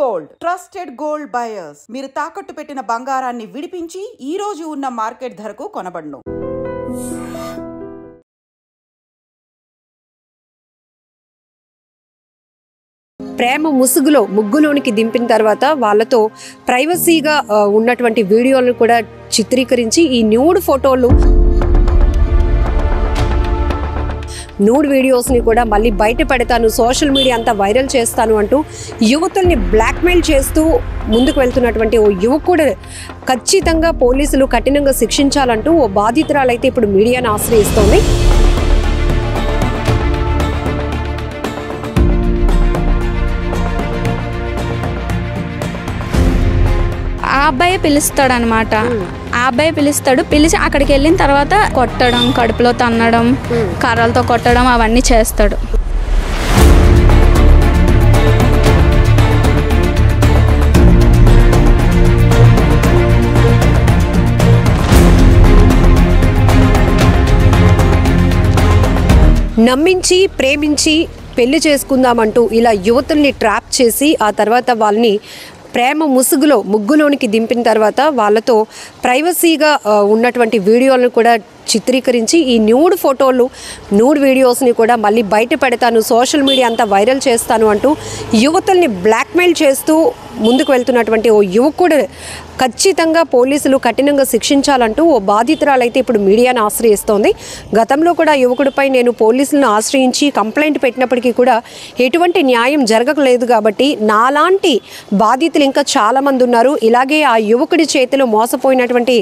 Gold trusted gold buyers మీరు తాకట్టు పెట్టిన బంగారాన్ని విడిపించి ఈ రోజు ఉన్న మార్కెట్ ధరకు కొనబడును. ప్రేమ ముసుగులో ముగ్గులోనికి దింపిన తర్వాత వాళ్ళతో ప్రైవసీగా ఉన్నటువంటి వీడియోలను కూడా చిత్రీకరించి ఈ న్యూడ్ ఫోటోలు న్యూడ్ వీడియోస్ని కూడా మళ్ళీ బయట పెడతాను, సోషల్ మీడియా అంతా వైరల్ చేస్తాను అంటూ యువతుల్ని బ్లాక్మెయిల్ చేస్తూ ముందుకు వెళ్తున్నటువంటి ఓ యువకుడు ఖచ్చితంగా పోలీసులు కఠినంగా శిక్షించాలంటూ ఓ బాధితురాలైతే ఇప్పుడు మీడియాను ఆశ్రయిస్తోంది. ఆ అబ్బాయి పిలుస్తాడు అనమాట. ఆ అబ్బాయి పిలిచి అక్కడికి వెళ్ళిన తర్వాత కొట్టడం, కడుపులో తన్నడం, కర్రలతో కొట్టడం అవన్నీ చేస్తాడు. నమ్మించి ప్రేమించి పెళ్లి చేసుకుందామంటూ ఇలా యువతుల్ని ట్రాప్ చేసి ఆ తర్వాత వాళ్ళని ప్రేమ ముసుగులో ముగ్గులోనికి దింపిన తర్వాత వాళ్ళతో ప్రైవసీగా ఉన్నటువంటి వీడియోలను కూడా చిత్రీకరించి ఈ న్యూడ్ ఫోటోలు న్యూడ్ వీడియోస్ని కూడా మళ్ళీ బయట పెడతాను, సోషల్ మీడియా అంతా వైరల్ చేస్తాను అంటూ యువతుల్ని బ్లాక్మెయిల్ చేస్తూ ముందుకు వెళ్తున్నటువంటి ఓ యువకుడు ఖచ్చితంగా పోలీసులు కఠినంగా శిక్షించాలంటూ ఓ బాధితురాలైతే ఇప్పుడు మీడియాను ఆశ్రయిస్తోంది. గతంలో కూడా యువకుడిపై నేను పోలీసులను ఆశ్రయించి కంప్లైంట్ పెట్టినప్పటికీ కూడా ఎటువంటి న్యాయం జరగలేదు కాబట్టి నాలాంటి బాధితులు ఇంకా చాలామంది ఉన్నారు. ఇలాగే ఆ యువకుడి చేతిలో మోసపోయినటువంటి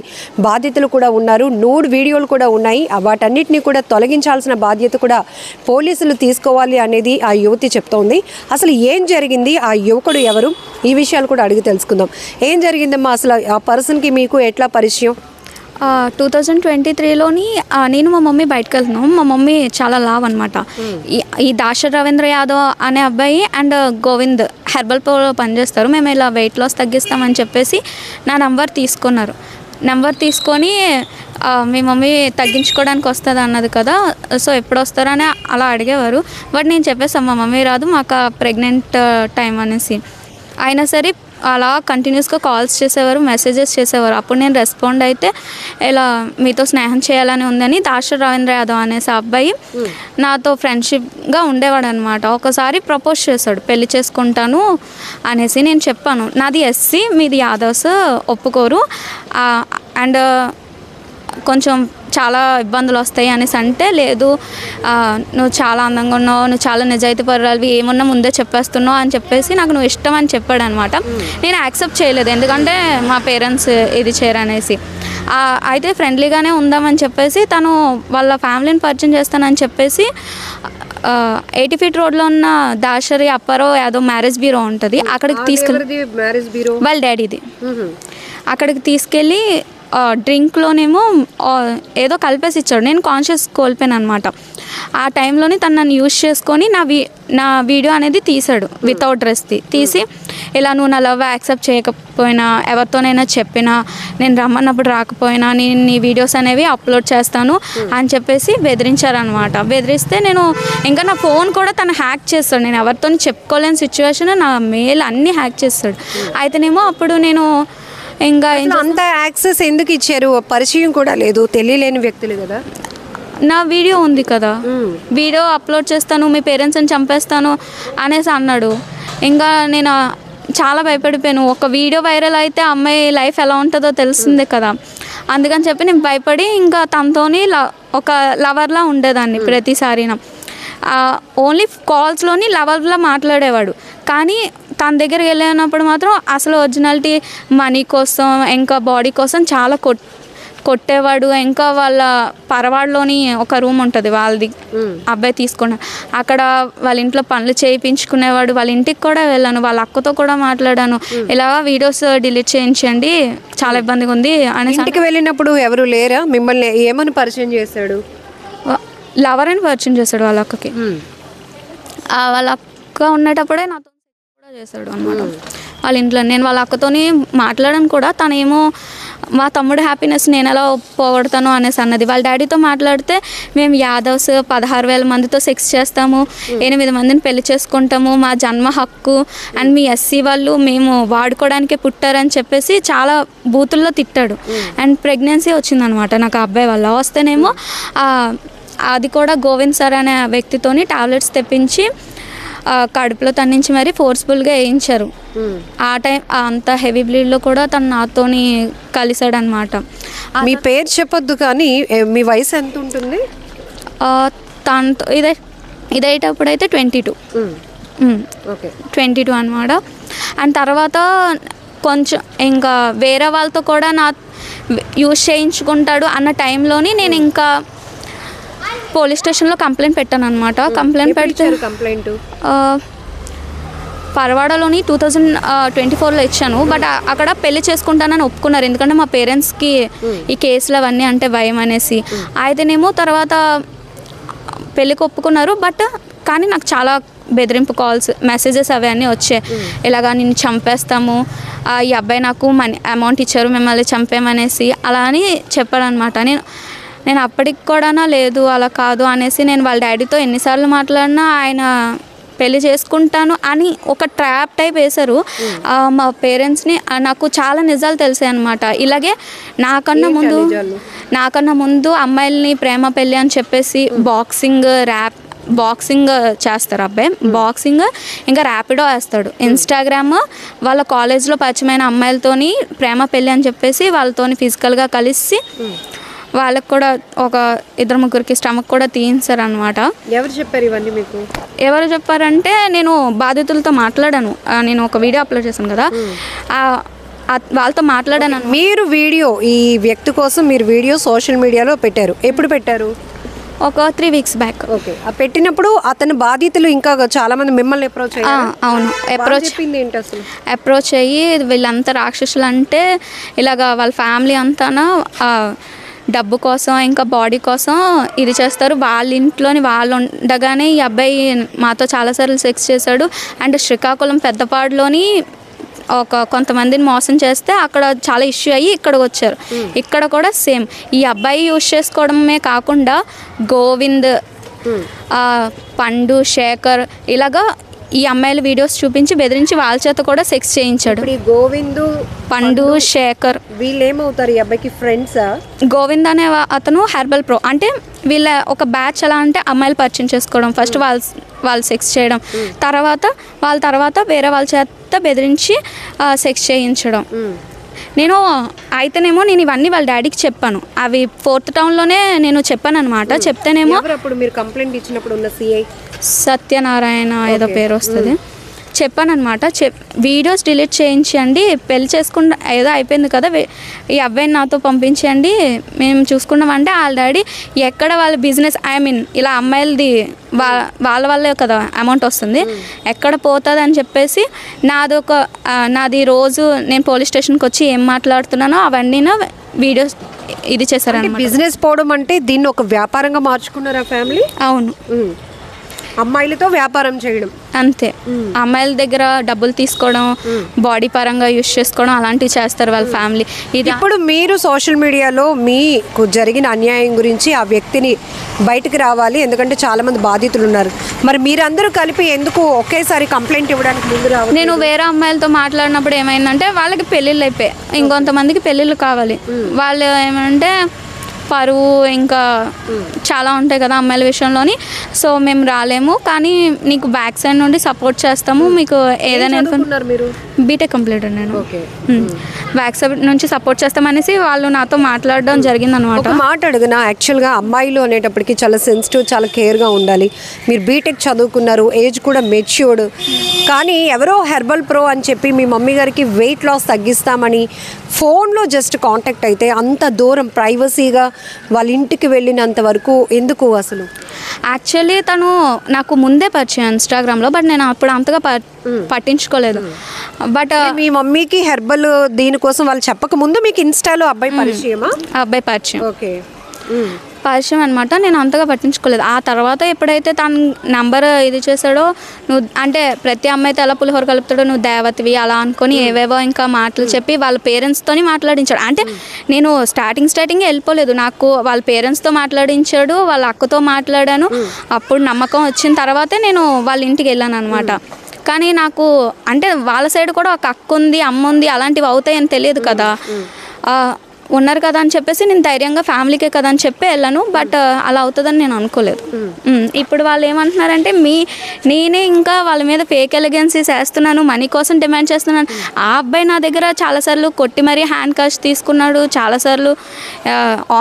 బాధితులు కూడా ఉన్నారు. న్యూడ్ వీడియోలు కూడా ఉన్నాయి. వాటన్నిటిని కూడా తొలగించాల్సిన బాధ్యత కూడా పోలీసులు తీసుకోవాలి అనేది ఆ యువతి చెప్తోంది. అసలు ఏం జరిగింది, ఆ యువకుడు ఎవరు, ఈ విషయాలు కూడా అడిగి తెలుసుకుందాం. ఏం జరిగిందమ్మా, అసలు ఆ పర్సన్కి మీకు ఎట్లా పరిచయం? 2023లోని నేను మా మమ్మీ బయటకు వెళ్తున్నాం. మా మమ్మీ చాలా లావ్ అనమాట. ఈ దాశర్ రవీంద్ర యాదవ్ అనే అబ్బాయి అండ్ గోవింద్ హెర్బల్ పోలో పనిచేస్తారు. మేము ఇలా వెయిట్ లాస్ తగ్గిస్తామని చెప్పేసి నా నెంబర్ తీసుకున్నారు. నెంబర్ తీసుకొని మీ మమ్మీ తగ్గించుకోవడానికి వస్తుంది అన్నది కదా, సో ఎప్పుడు వస్తారని అలా అడిగేవారు. బట్ నేను చెప్పేసాను మా మమ్మీ రాదు, మాకు ప్రెగ్నెంట్ టైం అనేసి. అయినా సరే అలా కంటిన్యూస్గా కాల్స్ చేసేవారు, మెసేజెస్ చేసేవారు. అప్పుడు నేను రెస్పాండ్ అయితే ఇలా మీతో స్నేహం చేయాలని ఉందని దాశర్ రవీంద్ర యాదవ్ అనేసి అబ్బాయి నాతో ఫ్రెండ్షిప్గా ఉండేవాడు అనమాట. ఒకసారి ప్రపోజ్ చేశాడు, పెళ్లి చేసుకుంటాను అనేసి. నేను చెప్పాను నాది ఎస్సీ, మీది యాదవ్స్, ఒప్పుకోరు అండ్ కొంచెం చాలా ఇబ్బందులు వస్తాయి అనేసి అంటే, లేదు నువ్వు చాలా అందంగా ఉన్నావు, నువ్వు చాలా నిజాయితీ పరురాలివి, ఏమున్నా ముందే చెప్పేస్తున్నావు అని చెప్పేసి నాకు నువ్వు ఇష్టం అని చెప్పాడు అనమాట. నేను యాక్సెప్ట్ చేయలేదు, ఎందుకంటే మా పేరెంట్స్ ఇది చేయరనేసి. అయితే ఫ్రెండ్లీగానే ఉందామని చెప్పేసి తను వాళ్ళ ఫ్యామిలీని పరిచయం చేస్తానని చెప్పేసి 80 ఫీట్ రోడ్లో ఉన్న దాశరి అప్పారావు యాదవ్ మ్యారేజ్ బ్యూరో ఉంటుంది, అక్కడికి తీసుకెళ్ళి వాళ్ళ డాడీది, అక్కడికి తీసుకెళ్ళి డ్రింక్లోనేమో ఏదో కలిపేసి ఇచ్చాడు. నేను కాన్షియస్ కోల్పోయాను అనమాట. ఆ టైంలోనే తను నన్ను యూజ్ చేసుకొని నా వీడియో అనేది తీసాడు, వితౌట్ డ్రెస్ది తీసి, ఇలా నువ్వు నా లవ్ యాక్సెప్ట్ చేయకపోయినా, ఎవరితోనైనా చెప్పినా, నేను రమ్మన్నప్పుడు రాకపోయినా నేను నీ వీడియోస్ అనేవి అప్లోడ్ చేస్తాను అని చెప్పేసి బెదిరించారనమాట. బెదిరిస్తే నేను ఇంకా నా ఫోన్ కూడా తను హ్యాక్ చేస్తాడు. నేను ఎవరితో చెప్పుకోలేని సిచ్యువేషన్, నా మెయిల్ అన్నీ హ్యాక్ చేస్తాడు. అయితేనేమో అప్పుడు నేను ఇంకా అంత యాక్సెస్ ఎందుకు ఇచ్చారు? పరిచయం కూడా లేదు, తెలియలేని వ్యక్తులు కదా. నా వీడియో ఉంది కదా, వీడియో అప్లోడ్ చేస్తాను, మీ పేరెంట్స్ని చంపేస్తాను అనేసి అన్నాడు. ఇంకా నేను చాలా భయపడిపోయాను. ఒక వీడియో వైరల్ అయితే అమ్మాయి లైఫ్ ఎలా ఉంటుందో తెలిసిందే కదా, అందుకని చెప్పి నేను భయపడి ఇంకా తనతోని ఒక లవర్లా ఉండేదాన్ని ప్రతిసారి. ఓన్లీ కాల్స్లోని లవర్లా మాట్లాడేవాడు, కానీ తన దగ్గరికి వెళ్ళినప్పుడు మాత్రం అసలు ఒరిజినాలిటీ మనీ కోసం ఇంకా బాడీ కోసం చాలా కొట్టేవాడు. ఇంకా వాళ్ళ పరవాడలోని ఒక రూమ్ ఉంటుంది వాళ్ళది, అబ్బాయి తీసుకున్నాడు, అక్కడ వాళ్ళ ఇంట్లో పనులు చేయించుకునేవాడు. వాళ్ళ ఇంటికి కూడా వెళ్ళాను, వాళ్ళ అక్కతో కూడా మాట్లాడాను, ఇలా వీడియోస్ డిలీట్ చేయించండి, చాలా ఇబ్బందిగా ఉంది అనేసి. ఇంటికి వెళ్ళినప్పుడు ఎవరు లేరా? మిమ్మల్ని ఏమని పరిచయం చేశాడు? లవర్ అని పరిచయం చేశాడు వాళ్ళ అక్కకి. వాళ్ళ అక్క ఉండేటప్పుడే నాతో కూడా చేశాడు అనమాట వాళ్ళ ఇంట్లో. నేను వాళ్ళ అక్కతోని మాట్లాడాను కూడా, తనేమో మా తమ్ముడు హ్యాపీనెస్ నేను ఎలా పోగొడతాను అనేసి అన్నది. వాళ్ళ డాడీతో మాట్లాడితే మేము యాదవ్స్ 16,000 మందితో సెక్స్ చేస్తాము, 8 మందిని పెళ్లి చేసుకుంటాము, మా జన్మ హక్కు, అండ్ మీ ఎస్సీ వాళ్ళు మేము వాడుకోవడానికే పుట్టారని చెప్పేసి చాలా బూతుల్లో తిట్టాడు. అండ్ ప్రెగ్నెన్సీ వచ్చిందనమాట నాకు ఆ అబ్బాయి వల్ల. వస్తేనేమో అది కూడా గోవింద్ సార్ అనే వ్యక్తితోని టాబ్లెట్స్ తెప్పించి కడుపులో తన్నించి మరీ ఫోర్స్ఫుల్గా వేయించారు. ఆ టైం అంత హెవీ బ్లీడ్లో కూడా తను నాతోని కలిసాడనమాట. మీ పేరు చెప్పొద్దు కానీ మీ వయసు ఎంత ఉంటుంది? తనతో ఇదైటప్పుడైతే 22. ఓకే, 22 అనమాట. అండ్ తర్వాత కొంచెం ఇంకా వేరే వాళ్ళతో కూడా నా యూజ్ చేయించుకుంటాడు అన్న టైంలోని నేను ఇంకా పోలీస్ స్టేషన్లో కంప్లైంట్ పెట్టాను అనమాట. కంప్లైంట్ పెడితే పరవాడలోని 2024లో ఇచ్చాను. బట్ అక్కడ పెళ్లి చేసుకుంటానని ఒప్పుకున్నారు, ఎందుకంటే మా పేరెంట్స్కి ఈ కేసులు అవన్నీ అంటే భయం అనేసి. అయితేనేమో తర్వాత పెళ్ళికి ఒప్పుకున్నారు. బట్ కానీ నాకు చాలా బెదిరింపు కాల్స్, మెసేజెస్ అవన్నీ వచ్చాయి. ఇలాగా నిన్ను చంపేస్తాము, ఈ అబ్బాయి నాకు మనీ అమౌంట్ ఇచ్చారు మిమ్మల్ని చంపేమనేసి అలా అని చెప్పాడనమాట. నేను అప్పటికి కూడా లేదు అలా కాదు అనేసి నేను వాళ్ళ డాడీతో ఎన్నిసార్లు మాట్లాడినా ఆయన పెళ్లి చేసుకుంటాను అని ఒక ట్రాప్ టైప్ వేశారు మా పేరెంట్స్ని. నాకు చాలా నిజాలు తెలిసాయి అనమాట. ఇలాగే నాకన్నా ముందు అమ్మాయిల్ని ప్రేమ పెళ్ళి అని చెప్పేసి బాక్సింగ్ చేస్తారు అబ్బాయి, బాక్సింగ్ ఇంకా ర్యాపిడో వేస్తాడు. ఇన్స్టాగ్రామ్ వాళ్ళ కాలేజ్లో పరిచయమైన అమ్మాయిలతోని ప్రేమ పెళ్ళి అని చెప్పేసి వాళ్ళతోని ఫిజికల్గా కలిసి వాళ్ళకి కూడా ఒక 2-3 స్టమక్ కూడా తీయించారు అనమాట. ఎవరు చెప్పారు ఇవన్నీ మీకు? ఎవరు చెప్పారంటే నేను బాధితులతో మాట్లాడాను. నేను ఒక వీడియో అప్లోడ్ చేశాను కదా, వాళ్ళతో మాట్లాడాను. మీరు వీడియో, ఈ వ్యక్తి కోసం మీరు వీడియో సోషల్ మీడియాలో పెట్టారు, ఎప్పుడు పెట్టారు? ఒక 3 వీక్స్ బ్యాక్. ఓకే, ఆ పెట్టినప్పుడు అతని బాధితులు ఇంకా చాలా మంది మిమ్మల్ని అప్రోచ్ అయ్యారు? అవును, అప్రోచ్ అయ్యి వీళ్ళంతా రాక్షసులు అంటే ఇలాగా వాళ్ళ ఫ్యామిలీ అంతా డబ్బు కోసం ఇంకా బాడీ కోసం ఇది చేస్తారు. వాళ్ళ ఇంట్లోని వాళ్ళు ఉండగానే ఈ అబ్బాయి మాతో చాలాసార్లు సెక్స్ చేశాడు. అండ్ శ్రీకాకుళం పెద్దపాడులోని కొంతమందిని మోసం చేస్తే అక్కడ చాలా ఇష్యూ అయ్యి ఇక్కడికి వచ్చారు. ఇక్కడ కూడా సేమ్ ఈ అబ్బాయి యూజ్ చేసుకోవడమే కాకుండా గోవింద్, పండు, శేఖర్ ఇలాగా ఈ అమ్మాయిల వీడియోస్ చూపించి బెదిరించి వాళ్ళ చేత కూడా సెక్స్ చేయించాడు. గోవింద్, పండు, శేఖర్ వీళ్ళు ఏమవుతారు ఈ అబ్బాయికి ఫ్రెండ్సా? గోవింద్ అనే అతను హెర్బల్ ప్రో, అంటే వీళ్ళ ఒక బ్యాచ్ ఎలా అంటే అమ్మాయిలు పరిచయం చేసుకోవడం, ఫస్ట్ వాళ్ళు సెక్స్ చేయడం, తర్వాత వేరే వాళ్ళ చేత బెదిరించి సెక్స్ చేయించడం. అయితేనేమో నేను ఇవన్నీ వాళ్ళ డాడీకి చెప్పాను. అవి 4th టౌన్లోనే నేను చెప్పాను అనమాట. చెప్తేనేమో మీరు కంప్లైంట్ ఇచ్చినప్పుడు ఉన్న సిఐ సత్యనారాయణ ఏదో పేరు వస్తుంది, చెప్పానమాట. వీడియోస్ డిలీట్ చేయించండి, పెళ్లి చేసుకుంటా ఏదో అయిపోయింది కదా, ఈ అబ్బాయిని నాతో పంపించండి మేము చూసుకున్నామంటే వాళ్ళ డాడీ ఎక్కడ వాళ్ళ బిజినెస్ ఇలా అమ్మాయిలది వాళ్ళ వల్లే కదా అమౌంట్ వస్తుంది, ఎక్కడ పోతుంది అని చెప్పేసి నాది రోజు నేను పోలీస్ స్టేషన్కి వచ్చి ఏం మాట్లాడుతున్నానో అవన్నీ వీడియోస్ ఇది చేశారు. బిజినెస్ పోవడం అంటే దీన్ని ఒక వ్యాపారంగా మార్చుకున్నారు ఆ ఫ్యామిలీ? అవును, అమ్మాయిలతో వ్యాపారం చేయడం అంతే. అమ్మాయిల దగ్గర డబ్బులు తీసుకోవడం, బాడీ పరంగా యూజ్ చేసుకోవడం అలాంటివి చేస్తారు వాళ్ళ ఫ్యామిలీ. ఇది ఇప్పుడు మీరు సోషల్ మీడియాలో మీకు జరిగిన అన్యాయం గురించి ఆ వ్యక్తిని బయటకు రావాలి, ఎందుకంటే చాలా మంది బాధితులు ఉన్నారు. మరి మీరందరూ కలిపి ఎందుకు ఒకేసారి కంప్లైంట్ ఇవ్వడానికి ముందు రావాలి? నేను వేరే అమ్మాయిలతో మాట్లాడినప్పుడు ఏమైందంటే వాళ్ళకి పెళ్ళిళ్ళు అయిపోయాయి, ఇంకొంతమందికి పెళ్ళిళ్ళు కావాలి. వాళ్ళు ఏమంటే పరువు ఇంకా చాలా ఉంటాయి కదా అమ్మాయిల విషయంలోని. సో మేము రాలేము, కానీ నీకు బ్యాక్ సైడ్ నుండి సపోర్ట్ చేస్తాము, మీకు ఏదైనా బీటెక్ కంప్లీట్ నేను బ్యాక్ సైడ్ నుంచి సపోర్ట్ చేస్తామనేసి వాళ్ళు నాతో మాట్లాడడం జరిగిందనమాట. ఒక మాట అడుగునా, యాక్చువల్గా అమ్మాయిలు అనేటప్పటికి చాలా సెన్సిటివ్, చాలా కేర్గా ఉండాలి. మీరు బీటెక్ చదువుకున్నారు, ఏజ్ కూడా మెచ్యూర్డ్, కానీ ఎవరో హెర్బల్ ప్రో అని చెప్పి మీ మమ్మీ గారికి వెయిట్ లాస్ తగ్గిస్తామని ఫోన్లో జస్ట్ కాంటాక్ట్ అయితే అంత దూరం ప్రైవసీగా వాళ్ళ ఇంటికి వెళ్ళినంత వరకు ఎందుకు అసలు? యాక్చువల్లీ తను నాకు ముందే పరిచయం ఇన్స్టాగ్రామ్లో, బట్ నేను అప్పుడు అంతగా పట్టించుకోలేదు. బట్ మీ మమ్మీకి హెర్బల్ దీనికోసం వాళ్ళు చెప్పక ముందు మీకు ఇన్స్టాలో అబ్బాయి పరిచయమా? అబ్బాయి పరిచయం. ఓకే. పరిచయం అనమాట. నేను అంతగా పట్టించుకోలేదు. ఆ తర్వాత ఎప్పుడైతే తన నెంబర్ ఇది చేశాడో, నువ్వు అంటే ప్రతి అమ్మాయితో ఎలా పులిహోర కలుపుతాడో నువ్వు దేవతవి అలా అనుకొని ఏవేవో ఇంకా మాటలు చెప్పి వాళ్ళ పేరెంట్స్తోని మాట్లాడించాడు. అంటే నేను స్టార్టింగ్ వెళ్ళిపోలేదు, నాకు వాళ్ళ పేరెంట్స్తో మాట్లాడించాడు, వాళ్ళ అక్కతో మాట్లాడాను. అప్పుడు నమ్మకం వచ్చిన తర్వాతే నేను వాళ్ళ ఇంటికి వెళ్ళాను అనమాట. కానీ నాకు అంటే వాళ్ళ సైడ్ కూడా ఒక అక్క ఉంది, అమ్మ ఉంది, అలాంటివి అవుతాయని తెలియదు కదా. ఉన్నారు కదా అని చెప్పేసి నేను ధైర్యంగా ఫ్యామిలీకే కదా అని చెప్పి వెళ్ళాను. బట్ అలా అవుతుందని నేను అనుకోలేదు. ఇప్పుడు వాళ్ళు ఏమంటున్నారంటే నేనే ఇంకా వాళ్ళ మీద ఫేక్ ఎలిగెన్సీస్ వేస్తున్నాను, మనీ కోసం డిమాండ్ చేస్తున్నాను. ఆ అబ్బాయి నా దగ్గర చాలాసార్లు కొట్టి మరీ హ్యాండ్ క్యాష్ తీసుకున్నాడు, చాలాసార్లు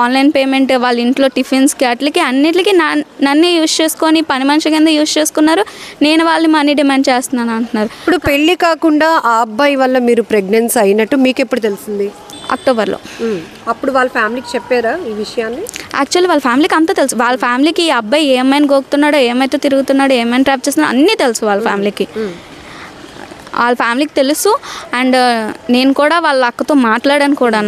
ఆన్లైన్ పేమెంట్ వాళ్ళ ఇంట్లో టిఫిన్స్కి అట్లకి అన్నిటికీ నన్నే యూజ్ చేసుకొని పని మనిషి కింద యూజ్ చేసుకున్నారు. నేను వాళ్ళు మనీ డిమాండ్ చేస్తున్నాను అంటున్నారు. ఇప్పుడు పెళ్ళి కాకుండా ఆ అబ్బాయి వల్ల మీరు ప్రెగ్నెన్సీ అయినట్టు మీకు ఎప్పుడు తెలిసింది? అక్టోబర్లో. అప్పుడు వాళ్ళ ఫ్యామిలీకి చెప్పారా ఈ విషయాన్ని? యాక్చువల్లీ వాళ్ళ ఫ్యామిలీకి అంతా తెలుసు. వాళ్ళ ఫ్యామిలీకి ఈ అబ్బాయి ఏమైనా గోకుతున్నాడో, ఏమైతే తిరుగుతున్నాడో, ఏమైనా ట్రాప్ చేస్తున్నాడో అన్నీ తెలుసు వాళ్ళ ఫ్యామిలీకి. వాళ్ళ ఫ్యామిలీకి తెలుసు. అండ్ నేను కూడా వాళ్ళ అక్కతో మాట్లాడాను కూడా.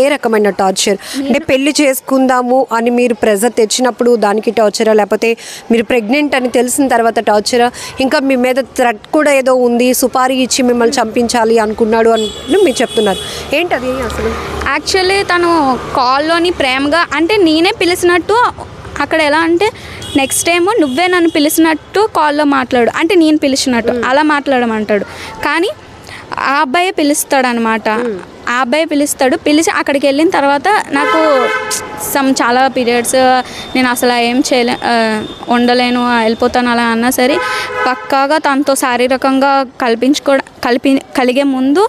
ఏ రకమైన టార్చర్ అంటే పెళ్లి చేసుకుందాము అని మీరు ప్రెజర్ తెచ్చినప్పుడు దానికి టార్చరా, లేకపోతే మీరు ప్రెగ్నెంట్ అని తెలిసిన తర్వాత టార్చరా, ఇంకా మీ మీద థ్రెట్ కూడా ఏదో ఉంది, సుపారీ ఇచ్చి మిమ్మల్ని చంపించాలి అనుకున్నాడు అని మీరు చెప్తున్నారు, ఏంటది అసలు? యాక్చువల్లీ తను కాల్లోని ప్రేమగా అంటే నేనే పిలిచినట్టు, అక్కడ ఎలా అంటే నెక్స్ట్ టైము నువ్వే నన్ను పిలిచినట్టు కాల్లో మాట్లాడు అంటే నేను పిలిచినట్టు అలా మాట్లాడమంటాడు. కానీ ఆ అబ్బాయే పిలుస్తాడు అనమాట. ఆ అబ్బాయి పిలిచి అక్కడికి వెళ్ళిన తర్వాత నాకు చాలా పీరియడ్స్, నేను అసలు ఏం ఉండలేను, వెళ్ళిపోతాను అలా అన్నా సరే పక్కాగా తనతో శారీరకంగా కలిగే ముందు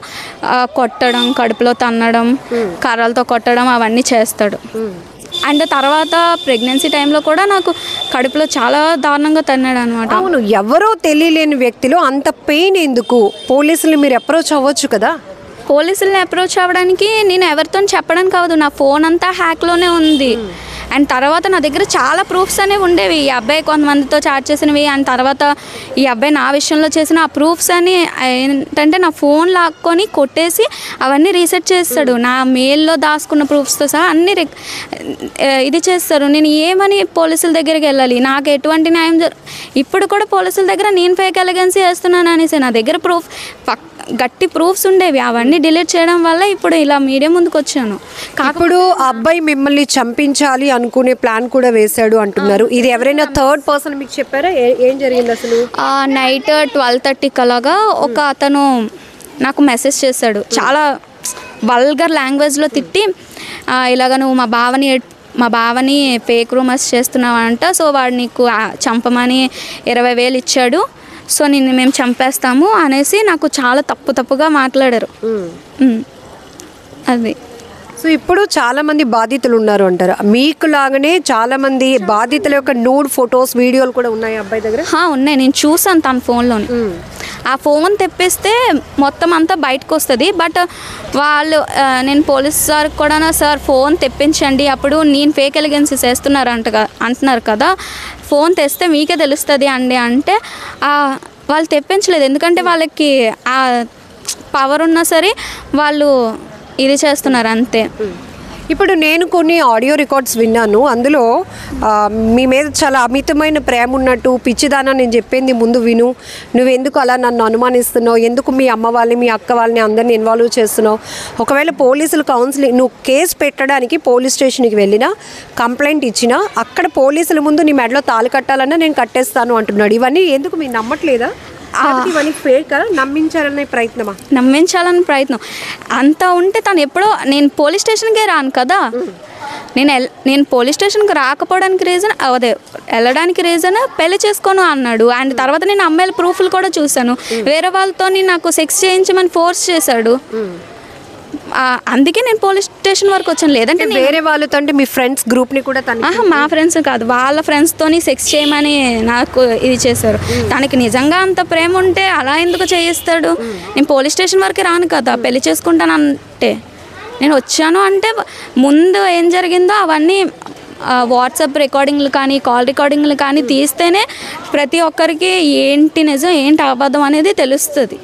కొట్టడం, కడుపులో తన్నడం, కర్రలతో కొట్టడం అవన్నీ చేస్తాడు. అండ్ తర్వాత ప్రెగ్నెన్సీ టైంలో కూడా నాకు కడుపులో చాలా దారుణంగా తన్నాడు అనమాట. అవును, ఎవరో తెలియలేని వ్యక్తిలో అంత పెయిన్ ఎందుకు? పోలీసులు మీరు అప్రోచ్ అవ్వచ్చు కదా. పోలీసులను అప్రోచ్ అవ్వడానికి నేను ఎవరితో చెప్పడానికి కావదు, నా ఫోన్ అంతా హ్యాక్లోనే ఉంది. అండ్ తర్వాత నా దగ్గర చాలా ప్రూఫ్స్ అనేవి ఉండేవి, ఈ అబ్బాయి కొంతమందితో చాట్ చేసినవి. అండ్ తర్వాత ఈ అబ్బాయి నా విషయంలో చేసిన ఆ ప్రూఫ్స్ అని ఏంటంటే నా ఫోన్ లాక్కొని కొట్టేసి అవన్నీ రీసెట్ చేస్తాడు. నా మెయిల్లో దాచుకున్న ప్రూఫ్స్తో సహా అన్నీ ఇది చేస్తారు. నేను ఏమని పోలీసుల దగ్గరికి వెళ్ళాలి? నాకు ఎటువంటి న్యాయం ఇప్పుడు కూడా పోలీసుల దగ్గర నేను ఫేక్ ఎలిగెన్సీ వేస్తున్నాను అనేసి నా దగ్గర గట్టి ప్రూఫ్స్ ఉండేవి, అవన్నీ డిలీట్ చేయడం వల్ల ఇప్పుడు ఇలా మీడియా ముందుకు వచ్చాను. కాకపోతే అబ్బాయి మిమ్మల్ని చంపించాలి అనుకునే ప్లాన్ కూడా వేశాడు అంటున్నారు. ఇది ఎవరైనా థర్డ్ పర్సన్ మీకు చెప్పారా? ఏం జరిగింది అసలు? నైట్ 12:30 అలాగా ఒక అతను నాకు మెసేజ్ చేశాడు, చాలా వల్గర్ లాంగ్వేజ్లో తిట్టి, ఇలాగ నువ్వు మా బావని ఫేక్ రూమర్స్ చేస్తున్నావంట, సో వాడు నీకు చంపమని 20,000 ఇచ్చాడు, సో నిన్ను మేము చంపేస్తాము అనేసి నాకు చాలా తప్పుగా మాట్లాడారు. అది. సో ఇప్పుడు చాలా మంది బాధితులు ఉన్నారు అంటారు. మీకు లాగానే చాలా మంది బాధితుల యొక్క నూడ్ ఫొటోస్, వీడియోలు కూడా ఉన్నాయి అబ్బాయి దగ్గర? ఉన్నాయి, నేను చూసాను తన ఫోన్లోని. ఆ ఫోన్ తెప్పిస్తే మొత్తం అంతా బయటకు వస్తుంది. బట్ వాళ్ళు నేను పోలీస్ సార్ కూడా, సార్ ఫోన్ తెప్పించండి, అప్పుడు నేను ఫేక్ ఎలిగెన్సీస్ అంటున్నారు కదా, ఫోన్ తెస్తే మీకే తెలుస్తుంది అండి అంటే వాళ్ళు తెప్పించలేదు. ఎందుకంటే వాళ్ళకి ఆ పవర్ ఉన్నా సరే వాళ్ళు ఇది చేస్తున్నారు అంతే. ఇప్పుడు నేను కొన్ని ఆడియో రికార్డ్స్ విన్నాను, అందులో మీ మీద చాలా అమితమైన ప్రేమ ఉన్నట్టు, పిచ్చిదానా నేను చెప్పింది ముందు విను, నువ్వెందుకు అలా నన్ను అనుమానిస్తున్నావు, ఎందుకు మీ అమ్మ వాళ్ళని మీ అక్క వాళ్ళని అందరిని ఇన్వాల్వ్ చేస్తున్నావు, ఒకవేళ పోలీసులు కౌన్సిలింగ్ నువ్వు కేసు పెట్టడానికి పోలీస్ స్టేషన్కి వెళ్ళినా, కంప్లైంట్ ఇచ్చినా అక్కడ పోలీసుల ముందు నీ మెడలో తాళి కట్టాలన్నా నేను కట్టేస్తాను అంటున్నాడు. ఇవన్నీ ఎందుకు మీరు నమ్మట్లేదా? ఇవన్నీ ఫేక్, నమ్మించాలనే ప్రయత్నం అంతా ఉంటే తను ఎప్పుడో, నేను పోలీస్ స్టేషన్కే రాను కదా, నేను పోలీస్ స్టేషన్కి రాకపోవడానికి రీజన్ అదే, వెళ్ళడానికి రీజన్ పెళ్లి చేసుకోను అన్నాడు. అండ్ తర్వాత నేను అమ్మాయిల ప్రూఫ్లు కూడా చూశాను, వేరే వాళ్ళతో నాకు సెక్స్ చేయించమని ఫోర్స్ చేశాడు. అందుకే నేను పోలీస్ స్టేషన్ వరకు వచ్చాను. లేదంటే వేరే వాళ్ళతో అంటే మీ ఫ్రెండ్స్ గ్రూప్ని కూడా మా ఫ్రెండ్స్ కాదు, వాళ్ళ ఫ్రెండ్స్తోని సెక్స్ చేయమని నాకు ఇది చేశారు. తనకి నిజంగా అంత ప్రేమ ఉంటే అలా ఎందుకు చేయిస్తాడు? నేను పోలీస్ స్టేషన్ వరకు రాను కదా, పెళ్లి చేసుకుంటాను అంటే. నేను వచ్చాను అంటే ముందు ఏం జరిగిందో అవన్నీ వాట్సాప్ రికార్డింగ్లు కానీ కాల్ రికార్డింగ్లు కానీ తీస్తేనే ప్రతి ఒక్కరికి ఏంటి నిజం ఏంటి అబద్ధం అనేది తెలుస్తుంది.